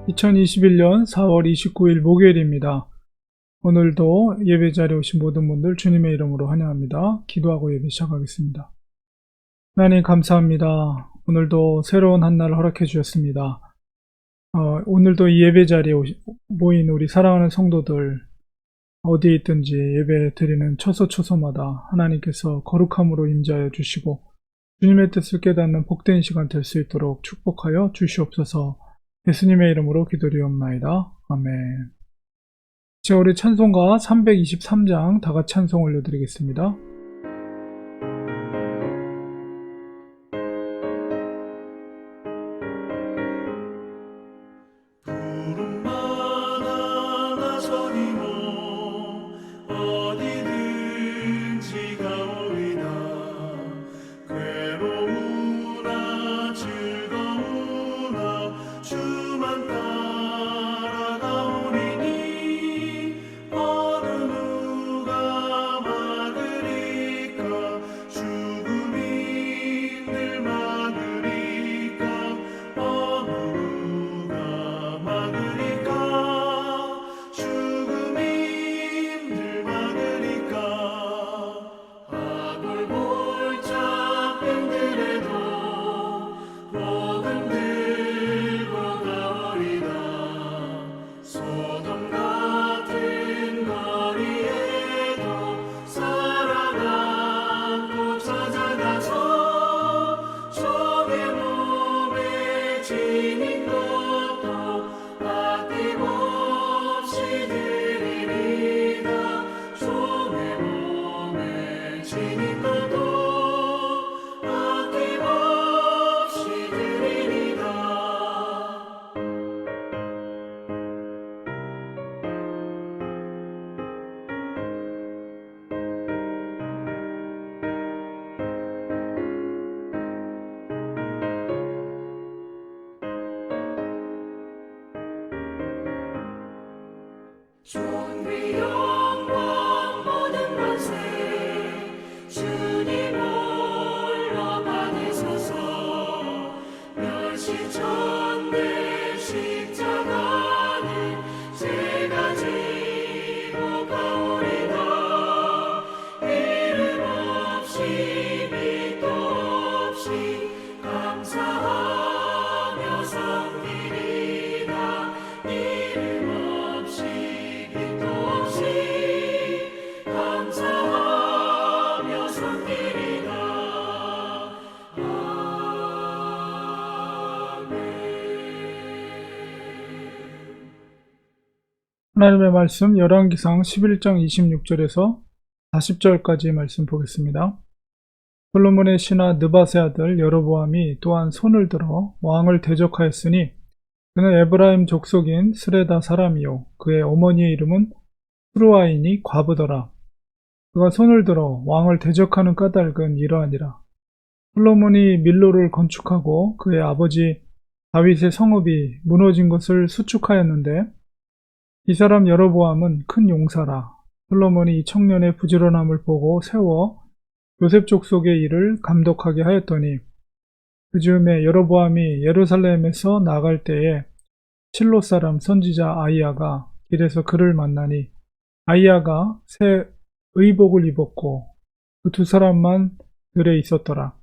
2021년 4월 29일 목요일입니다. 오늘도 예배 자리에 오신 모든 분들 주님의 이름으로 환영합니다. 기도하고 예배 시작하겠습니다. 하나님 감사합니다. 오늘도 새로운 한 날을 허락해 주셨습니다. 오늘도 이 예배 자리에 모인 우리 사랑하는 성도들 어디에 있든지 예배 드리는 처소처소마다 하나님께서 거룩함으로 임재하여 주시고 주님의 뜻을 깨닫는 복된 시간 될 수 있도록 축복하여 주시옵소서. 예수님의 이름으로 기도드리옵나이다. 아멘. 자, 우리 찬송가 323장 다 같이 찬송 올려드리겠습니다. 존귀 영광 모든 만세 주님 홀로 받으소서. 멸시천대 십자가는 제가 지고 가오리다. 이름 없이 빛도 없이 감사하며 섬기리다. 이름 없이 감사하며 섬기리다. 아멘. 하나님의 말씀 열왕기상 11장 26절에서 40절까지 말씀 보겠습니다. 솔로몬의 신하 느밧의 아들 여로보암이 또한 손을 들어 왕을 대적하였으니 그는 에브라임 족속인 스레다 사람이요 그의 어머니의 이름은 수르아인이 과부더라. 그가 손을 들어 왕을 대적하는 까닭은 이러하니라. 솔로몬이 밀로를 건축하고 그의 아버지 다윗의 성읍이 무너진 것을 수축하였는데 이 사람 여로보암은 큰 용사라. 솔로몬이 이 청년의 부지런함을 보고 세워 요셉 족속의 일을 감독하게 하였더니 그 즈음에 여로보암이 예루살렘에서 나갈 때에 실로 사람 선지자 아히야가 길에서 그를 만나니 아히야가 새 의복을 입었고 그 두 사람만 들에 있었더라.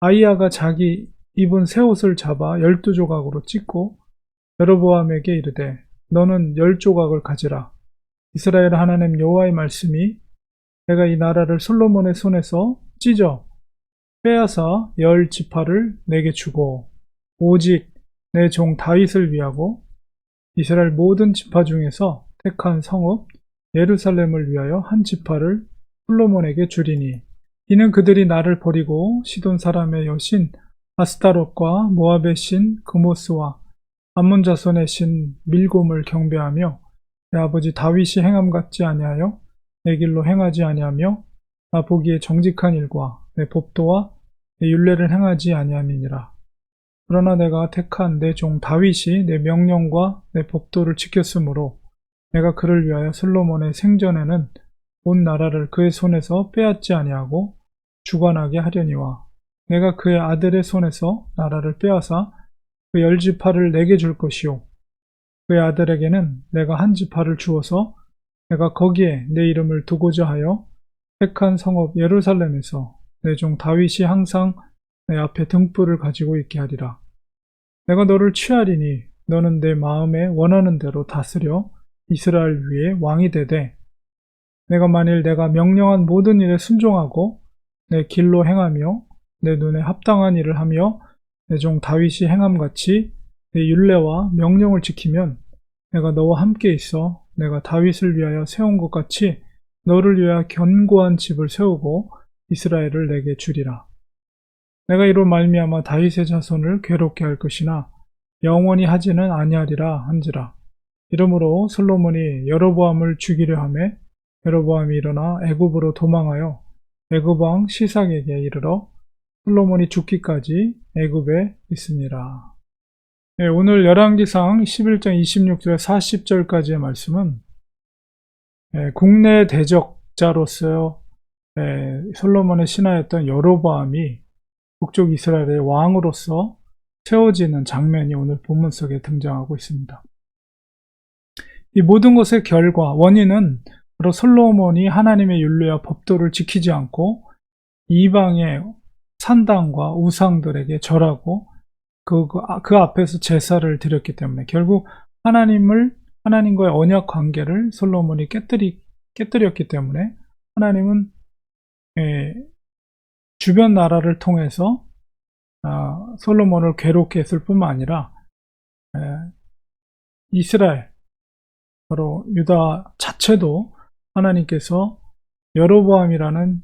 아히야가 자기 입은 새 옷을 잡아 12조각으로 찢고 여로보암에게 이르되 너는 10조각을 가지라. 이스라엘 하나님 여호와의 말씀이 내가 이 나라를 솔로몬의 손에서 찢어 빼앗아 10지파를 내게 주고 오직 내 종 다윗을 위하고 이스라엘 모든 지파 중에서 택한 성읍 예루살렘을 위하여 한 지파를 솔로몬에게 주리니 이는 그들이 나를 버리고 시돈 사람의 여신 아스타롯과 모압의 신 그모스와 암몬 자손의 신 밀곰을 경배하며 내 아버지 다윗이 행함 같지 아니하여 내 길로 행하지 아니하며 나 보기에 정직한 일과 내 법도와 내 율례를 행하지 아니함이니라. 그러나 내가 택한 내 종 다윗이 내 명령과 내 법도를 지켰으므로 내가 그를 위하여 솔로몬의 생전에는 온 나라를 그의 손에서 빼앗지 아니하고 주관하게 하려니와 내가 그의 아들의 손에서 나라를 빼앗아 그 10지파를 내게 줄 것이요 그의 아들에게는 내가 한 지파를 주어서 내가 거기에 내 이름을 두고자 하여 택한 성읍 예루살렘에서 내 종 다윗이 항상 내 앞에 등불을 가지고 있게 하리라. 내가 너를 취하리니 너는 내 마음에 원하는 대로 다스려 이스라엘 위에 왕이 되되 내가 만일 내가 명령한 모든 일에 순종하고 내 길로 행하며 내 눈에 합당한 일을 하며 내 종 다윗이 행함같이 내 율례와 명령을 지키면 내가 너와 함께 있어 내가 다윗을 위하여 세운 것 같이 너를 위하여 견고한 집을 세우고 이스라엘을 내게 주리라. 내가 이로 말미암아 다윗의 자손을 괴롭게 할 것이나 영원히 하지는 아니하리라 한지라. 이러므로 솔로몬이 여로보암을 죽이려 하매 여로보암이 일어나 애굽으로 도망하여 애굽 왕 시삭에게 이르러 솔로몬이 죽기까지 애굽에 있으니라. 네, 오늘 열왕기상 11장 26절 40절까지의 말씀은 국내 대적자로서 솔로몬의 신하였던 여로보암이 북쪽 이스라엘의 왕으로서 세워지는 장면이 오늘 본문 속에 등장하고 있습니다. 이 모든 것의 결과, 원인은 바로 솔로몬이 하나님의 율례와 법도를 지키지 않고 이방의 산당과 우상들에게 절하고 그 앞에서 제사를 드렸기 때문에 결국 하나님과의 언약 관계를 솔로몬이 깨뜨렸기 때문에 하나님은 주변 나라를 통해서 솔로몬을 괴롭게 했을 뿐만 아니라 이스라엘, 바로 유다 자체도 하나님께서 여로보암이라는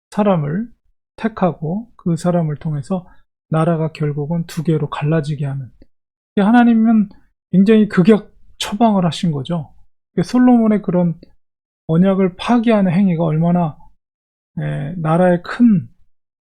사람을 택하고 그 사람을 통해서 나라가 결국은 두 개로 갈라지게 하는, 하나님은 굉장히 극약 처방을 하신 거죠. 솔로몬의 그런 언약을 파기하는 행위가 얼마나 나라에 큰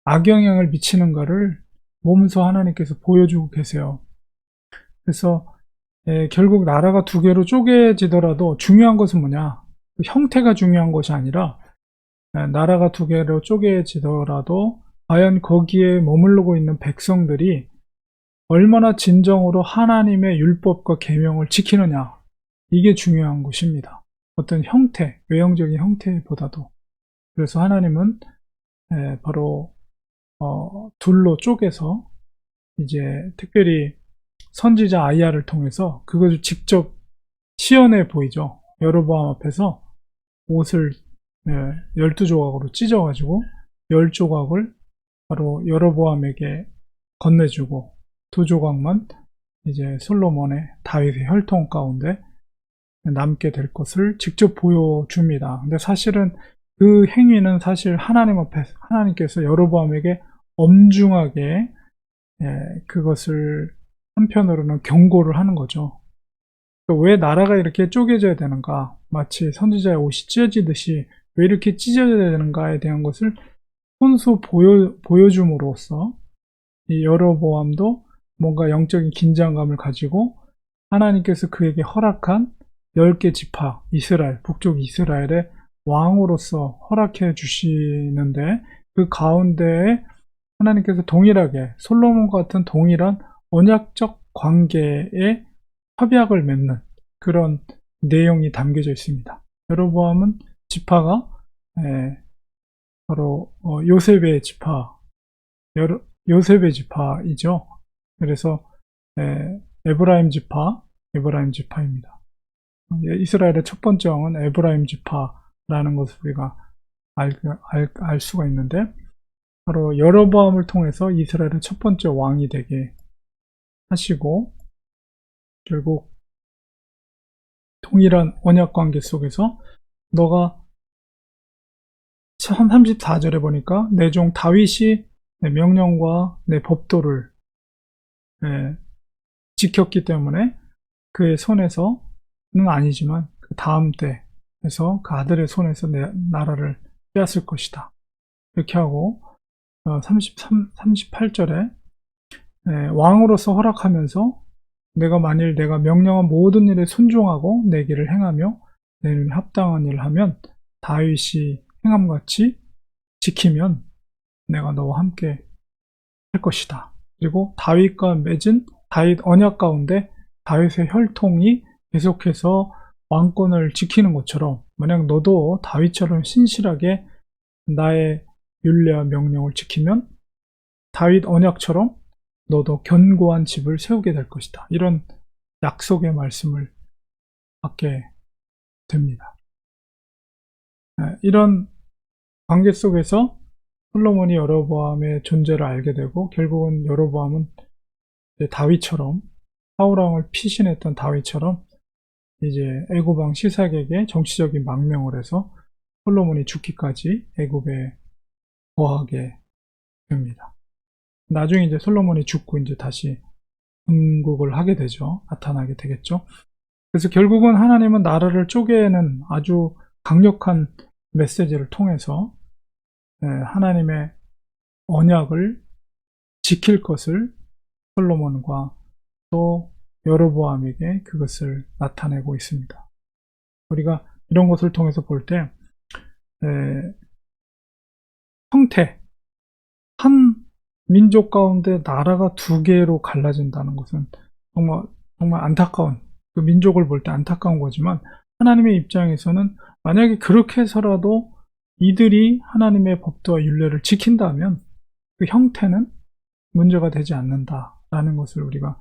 악영향을 미치는가를 몸소 하나님께서 보여주고 계세요. 그래서 결국 나라가 두 개로 쪼개지더라도 중요한 것은 뭐냐? 형태가 중요한 것이 아니라 나라가 두 개로 쪼개지더라도 과연 거기에 머무르고 있는 백성들이 얼마나 진정으로 하나님의 율법과 계명을 지키느냐, 이게 중요한 것입니다. 어떤 형태, 외형적인 형태보다도. 그래서 하나님은 바로 둘로 쪼개서 이제 특별히 선지자 아이야를 통해서 그것을 직접 시연해 보이죠. 여로보암 앞에서 옷을 12조각으로 찢어가지고 10조각을 바로 여로보암에게 건네주고 2조각만 이제 솔로몬의 다윗의 혈통 가운데 남게 될 것을 직접 보여줍니다. 근데 사실은 그 행위는 사실 하나님 앞에 하나님께서 여로보암에게 엄중하게 그것을 한편으로는 경고를 하는 거죠. 왜 나라가 이렇게 쪼개져야 되는가, 마치 선지자의 옷이 찢어지듯이 왜 이렇게 찢어져야 되는가에 대한 것을 손수 보여줌으로써 이 여로보암도 뭔가 영적인 긴장감을 가지고 하나님께서 그에게 허락한 10개 지파, 이스라엘, 북쪽 이스라엘의 왕으로서 허락해 주시는데, 그 가운데에 하나님께서 동일하게 솔로몬과 같은 동일한 언약적 관계에 협약을 맺는 그런 내용이 담겨져 있습니다. 여로보암은 지파가 바로 요셉의 지파이죠. 그래서 에브라임 지파입니다. 이스라엘의 첫 번째 왕은 에브라임 지파라는 것을 우리가 알 수가 있는데, 바로 여로보암을 통해서 이스라엘의 첫 번째 왕이 되게 하시고, 결국 동일한 언약 관계 속에서 너가 34절에 보니까 내 종 다윗이 내 명령과 내 법도를 지켰기 때문에 그의 손에서는 아니지만 그 다음 때에서 그 아들의 손에서 내 나라를 빼앗을 것이다. 이렇게 하고 38절에 왕으로서 허락하면서 만일 내가 명령한 모든 일에 순종하고 내 길을 행하며 내 눈에 합당한 일을 하면 다윗이 행함같이 지키면 내가 너와 함께 할 것이다. 그리고 다윗과 맺은 다윗 언약 가운데 다윗의 혈통이 계속해서 왕권을 지키는 것처럼 만약 너도 다윗처럼 신실하게 나의 율례와 명령을 지키면 다윗 언약처럼 너도 견고한 집을 세우게 될 것이다. 이런 약속의 말씀을 받게 됩니다. 이런 관계 속에서 솔로몬이 여로보암의 존재를 알게 되고 결국은 여로보암은 다윗처럼 사울왕을 피신했던 다윗처럼 이제 애굽왕 시삭에게 정치적인 망명을 해서 솔로몬이 죽기까지 애굽에 거하게 됩니다. 나중에 이제 솔로몬이 죽고 이제 다시 흥국을 하게 되죠. 나타나게 되겠죠. 그래서 결국은 하나님은 나라를 쪼개는 아주 강력한 메시지를 통해서 하나님의 언약을 지킬 것을 솔로몬과 또 여로보암에게 그것을 나타내고 있습니다. 우리가 이런 것을 통해서 볼 때 형태, 한 민족 가운데 나라가 두 개로 갈라진다는 것은 정말 안타까운, 그 민족을 볼 때 안타까운 거지만 하나님의 입장에서는 만약에 그렇게 해서라도 이들이 하나님의 법도와 율례를 지킨다면 그 형태는 문제가 되지 않는다라는 것을 우리가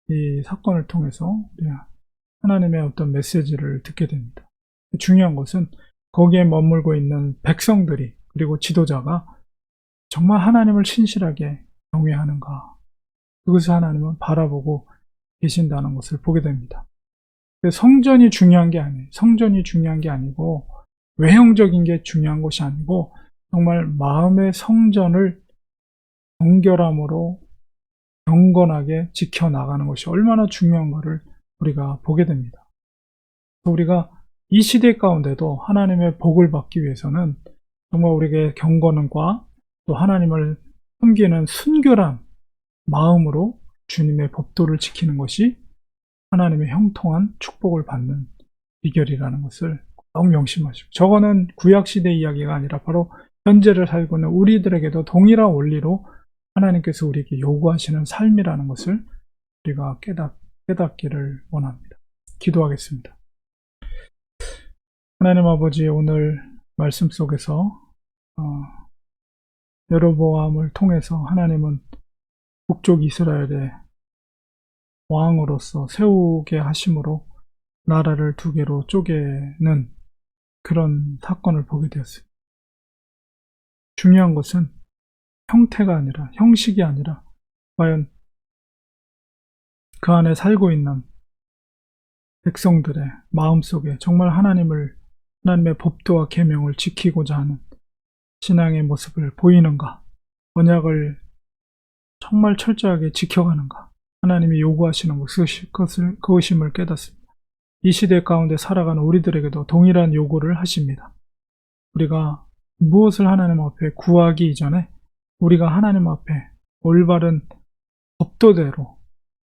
이 사건을 통해서 하나님의 어떤 메시지를 듣게 됩니다. 중요한 것은 거기에 머물고 있는 백성들이 그리고 지도자가 정말 하나님을 신실하게 경외하는가, 그것을 하나님은 바라보고 계신다는 것을 보게 됩니다. 성전이 중요한 게 아니에요. 성전이 중요한 게 아니고 외형적인 게 중요한 것이 아니고 정말 마음의 성전을 정결함으로 경건하게 지켜나가는 것이 얼마나 중요한가를 우리가 보게 됩니다. 우리가 이 시대 가운데도 하나님의 복을 받기 위해서는 정말 우리에게 경건과 또 하나님을 섬기는 순결한 마음으로 주님의 법도를 지키는 것이 하나님의 형통한 축복을 받는 비결이라는 것을 꼭 명심하시고, 저거는 구약시대 이야기가 아니라 바로 현재를 살고 있는 우리들에게도 동일한 원리로 하나님께서 우리에게 요구하시는 삶이라는 것을 우리가 깨닫기를 원합니다. 기도하겠습니다. 하나님 아버지, 오늘 말씀 속에서 여로보암을 통해서 하나님은 북쪽 이스라엘의 왕으로서 세우게 하심으로 나라를 두 개로 쪼개는 그런 사건을 보게 되었습니다. 중요한 것은 형태가 아니라, 형식이 아니라 과연 그 안에 살고 있는 백성들의 마음속에 정말 하나님의 법도와 계명을 지키고자 하는 신앙의 모습을 보이는가, 언약을 정말 철저하게 지켜가는가, 하나님이 요구하시는 그것임을 깨닫습니다. 이 시대 가운데 살아가는 우리들에게도 동일한 요구를 하십니다. 우리가 무엇을 하나님 앞에 구하기 이전에 우리가 하나님 앞에 올바른 법도대로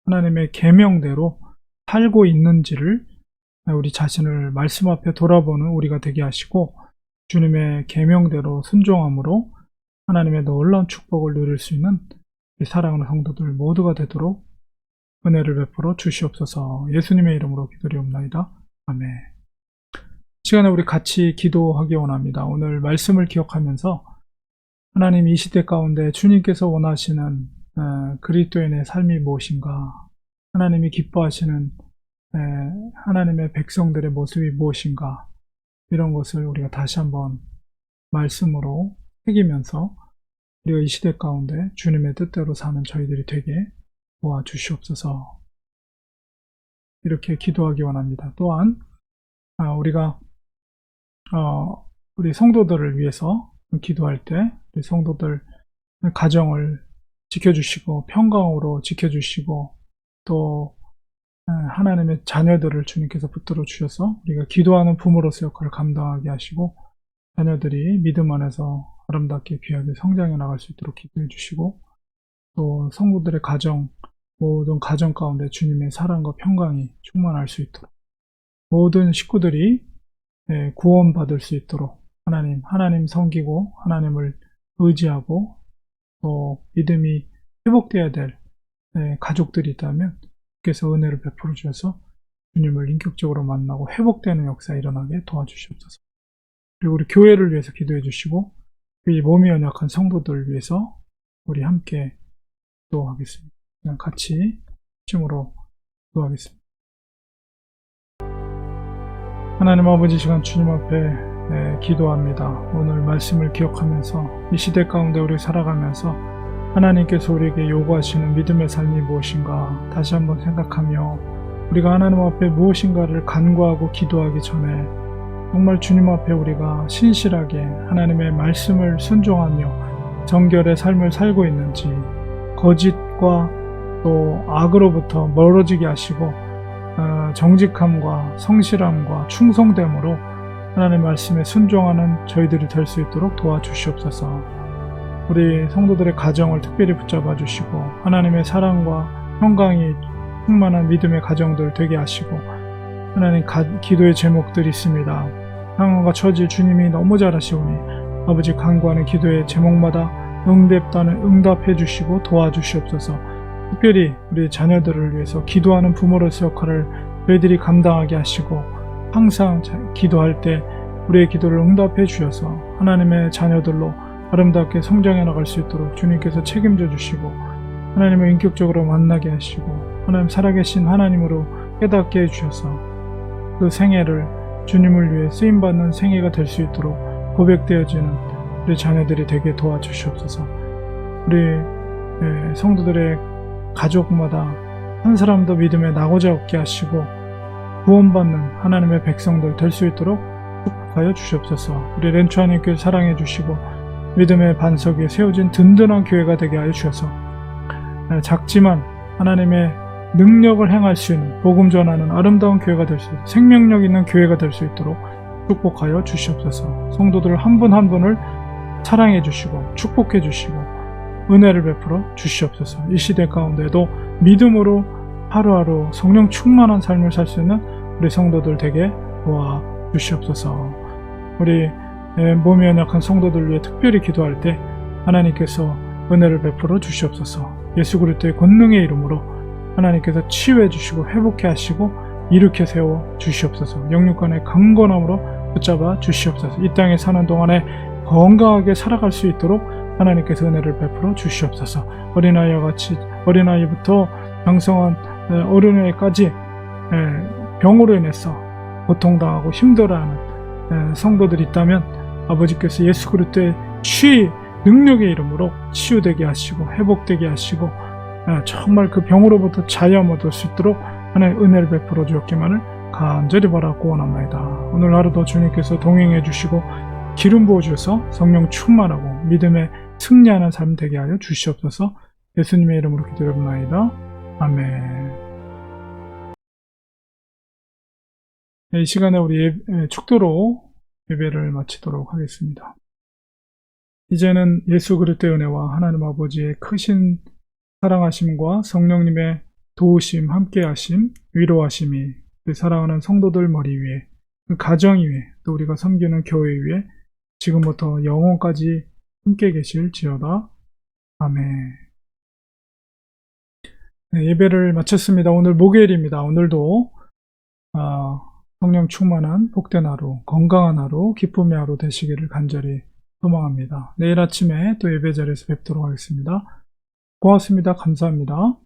하나님의 계명대로 살고 있는지를 우리 자신을 말씀 앞에 돌아보는 우리가 되게 하시고, 주님의 계명대로 순종함으로 하나님의 놀라운 축복을 누릴 수 있는 사랑하는 성도들 모두가 되도록 은혜를 베풀어 주시옵소서. 예수님의 이름으로 기도리옵나이다. 아멘. 시간에 우리 같이 기도하기 원합니다. 오늘 말씀을 기억하면서 하나님, 이 시대 가운데 주님께서 원하시는 그리스도인의 삶이 무엇인가, 하나님이 기뻐하시는 하나님의 백성들의 모습이 무엇인가, 이런 것을 우리가 다시 한번 말씀으로 새기면서 우리가 이 시대 가운데 주님의 뜻대로 사는 저희들이 되게 도와주시옵소서. 이렇게 기도하기 원합니다. 또한 우리가 우리 성도들을 위해서 기도할 때 우리 성도들 가정을 지켜주시고 평강으로 지켜주시고, 또 하나님의 자녀들을 주님께서 붙들어 주셔서 우리가 기도하는 부모로서 역할을 감당하게 하시고, 자녀들이 믿음 안에서 아름답게 귀하게 성장해 나갈 수 있도록 기도해 주시고, 또 성도들의 가정, 모든 가정 가운데 주님의 사랑과 평강이 충만할 수 있도록, 모든 식구들이 구원받을 수 있도록 하나님 섬기고 하나님을 의지하고 또 믿음이 회복되어야 될 가족들이 있다면 주께서 은혜를 베풀어 주셔서 주님을 인격적으로 만나고 회복되는 역사 일어나게 도와주시옵소서. 그리고 우리 교회를 위해서 기도해 주시고 이 몸이 연약한 성도들을 위해서 우리 함께 기도하겠습니다. 그냥 같이 힘으로 기도하겠습니다. 하나님 아버지, 시간 주님 앞에 기도합니다. 오늘 말씀을 기억하면서 이 시대 가운데 우리 살아가면서 하나님께서 우리에게 요구하시는 믿음의 삶이 무엇인가 다시 한번 생각하며 우리가 하나님 앞에 무엇인가를 간구하고 기도하기 전에 정말 주님 앞에 우리가 신실하게 하나님의 말씀을 순종하며 정결의 삶을 살고 있는지, 거짓과 또 악으로부터 멀어지게 하시고 정직함과 성실함과 충성됨으로 하나님의 말씀에 순종하는 저희들이 될 수 있도록 도와주시옵소서. 우리 성도들의 가정을 특별히 붙잡아 주시고 하나님의 사랑과 평강이 충만한 믿음의 가정들 되게 하시고, 하나님 기도의 제목들이 있습니다. 상황과 처질 주님이 너무 잘하시오니 아버지 간구하는 기도의 제목마다 응답해 주시고 도와주시옵소서. 특별히 우리 자녀들을 위해서 기도하는 부모로서 역할을 저희들이 감당하게 하시고, 항상 기도할 때 우리의 기도를 응답해 주셔서 하나님의 자녀들로 아름답게 성장해 나갈 수 있도록 주님께서 책임져 주시고, 하나님을 인격적으로 만나게 하시고, 하나님 살아계신 하나님으로 깨닫게 해주셔서 그 생애를 주님을 위해 쓰임받는 생애가 될 수 있도록 고백되어지는 우리 자녀들이 되게 도와주시옵소서. 우리 성도들의 가족마다 한 사람도 믿음에 나고자 없게 하시고 구원받는 하나님의 백성들 될 수 있도록 축복하여 주시옵소서. 우리 렌추아님께 사랑해 주시고 믿음의 반석 위에 세워진 든든한 교회가 되게 하여 주셔서 작지만 하나님의 능력을 행할 수 있는 복음 전하는 아름다운 교회가 될 수 있도록, 생명력 있는 교회가 될 수 있도록 축복하여 주시옵소서. 성도들 한 분 한 분을 사랑해 주시고 축복해 주시고 은혜를 베풀어 주시옵소서. 이 시대 가운데도 믿음으로 하루하루 성령 충만한 삶을 살 수 있는 우리 성도들 되게 도와 주시옵소서. 우리 몸이 연약한 성도들 위해 특별히 기도할 때 하나님께서 은혜를 베풀어 주시옵소서. 예수 그리스도의 권능의 이름으로 하나님께서 치유해 주시고 회복해 하시고 일으켜 세워 주시옵소서. 영육간의 강건함으로 붙잡아 주시옵소서. 이 땅에 사는 동안에 건강하게 살아갈 수 있도록 하나님께서 은혜를 베풀어 주시옵소서. 어린아이와 같이 어린아이부터 장성한 어른에까지 병으로 인해서 고통당하고 힘들어하는 성도들이 있다면 아버지께서 예수 그리스도의 능력의 이름으로 치유되게 하시고 회복되게 하시고 정말 그 병으로부터 자유함을 얻을 수 있도록 하나님의 은혜를 베풀어 주었기만을 간절히 바라고 원합니다. 오늘 하루도 주님께서 동행해 주시고 기름 부어 주셔서 성령 충만하고 믿음에 승리하는 삶 되게 하여 주시옵소서. 예수님의 이름으로 기도드립니다. 아멘. 이 시간에 우리 축도로 예배를 마치도록 하겠습니다. 이제는 예수 그리스도의 은혜와 하나님 아버지의 크신 사랑하심과 성령님의 도우심, 함께하심, 위로하심이 그 사랑하는 성도들 머리 위에, 그 가정 위에, 또 우리가 섬기는 교회 위에 지금부터 영원까지 함께 계실지어다. 아멘. 네, 예배를 마쳤습니다. 오늘 목요일입니다. 오늘도 성령 충만한 복된 하루, 건강한 하루, 기쁨의 하루 되시기를 간절히 소망합니다. 내일 아침에 또 예배 자리에서 뵙도록 하겠습니다. 고맙습니다. 감사합니다.